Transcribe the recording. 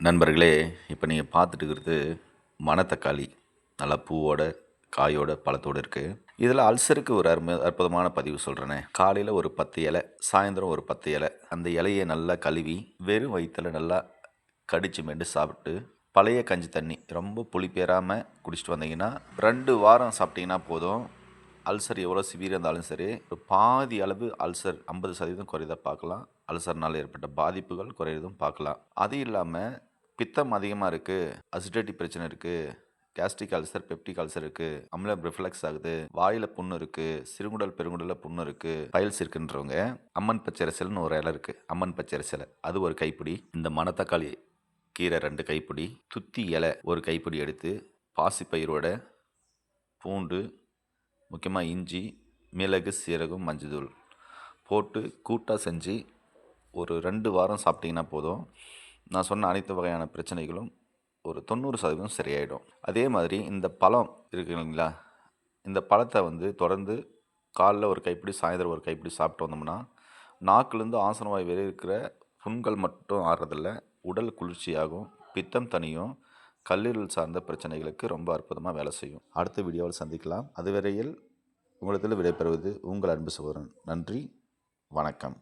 நண்பர்களே, இப்போ நீங்கள் பார்த்துட்டு இருக்கிறது மணத்தக்காளி. நல்லா பூவோட, காயோட, பழத்தோடு இருக்குது. இதில் அல்சருக்கு ஒரு அற்புதமான பதிவு சொல்கிறேனே. காலையில் ஒரு 10 இலை, சாயந்தரம் ஒரு 10 இலை. அந்த இலையை நல்லா கழுவி வெறும் வயிற்றில் நல்லா கடிச்சு மென்று சாப்பிட்டு பழைய கஞ்சி தண்ணி ரொம்ப புளிப்பேறாமல் குடிச்சிட்டு வந்தீங்கன்னா 2 வாரம் சாப்பிட்டீங்கன்னா போதும். அல்சர் எவ்வளோ சிவியராக இருந்தாலும் சரி, ஒரு பாதி அளவு அல்சர் 50% குறையத பார்க்கலாம். அல்சர்னால் ஏற்பட்ட பாதிப்புகள் குறையிறதும் பார்க்கலாம். அது இல்லாமல் பித்தம் அதிகமாக இருக்குது, அசிடிட்டி பிரச்சனை இருக்குது, கேஸ்ட்ரிக் அல்சர், பெப்டிக் அல்சர் இருக்குது, அமிலம் ரிஃப்ளெக்ஸ் ஆகுது, வாயில் புண்ணு இருக்குது, சிறுகுடல் பெருங்குடலில் புண்ணு இருக்குது, பைல்ஸ் இருக்குன்றவங்க அம்மன் பச்சரிசல்னு ஒரு இலை இருக்குது. அம்மன் பச்சரிசலை அது ஒரு கைப்பிடி, இந்த மணத்தக்காளி கீரை 2 கைப்பிடி, துத்தி இலை ஒரு கைப்பிடி எடுத்து பாசிப்பயிரோட பூண்டு, முக்கியமாக இஞ்சி, மிளகு, சீரகம், மஞ்சள் போட்டு கூட்டாக செஞ்சு ஒரு 2 வாரம் சாப்பிட்டிங்கன்னா போதும். நான் சொன்ன அனைத்து வகையான பிரச்சனைகளும் ஒரு 90% சரியாயிடும். அதே மாதிரி இந்த பழம் இருக்கு இல்லைங்களா, இந்த பழத்தை தொடர்ந்து காலைல ஒரு கைப்பிடி, சாயந்தரம் ஒரு கைப்பிடி சாப்பிட்டு வந்தோம்னா நாக்குலேருந்து ஆசனவாய் வரை இருக்கிற புண்கள் மட்டும் ஆறுறதில்ல, உடல் குளிர்ச்சியாகும், பித்தம் தனியும், கல்லீரல் சார்ந்த பிரச்சனைகளுக்கு ரொம்ப அற்புதமாக வேலை செய்யும். அடுத்த வீடியோவில் சந்திக்கலாம். அதுவரையில் உங்களிடத்தில் விடைபெறுவது உங்கள் அன்பு சகோதரன். நன்றி, வணக்கம்.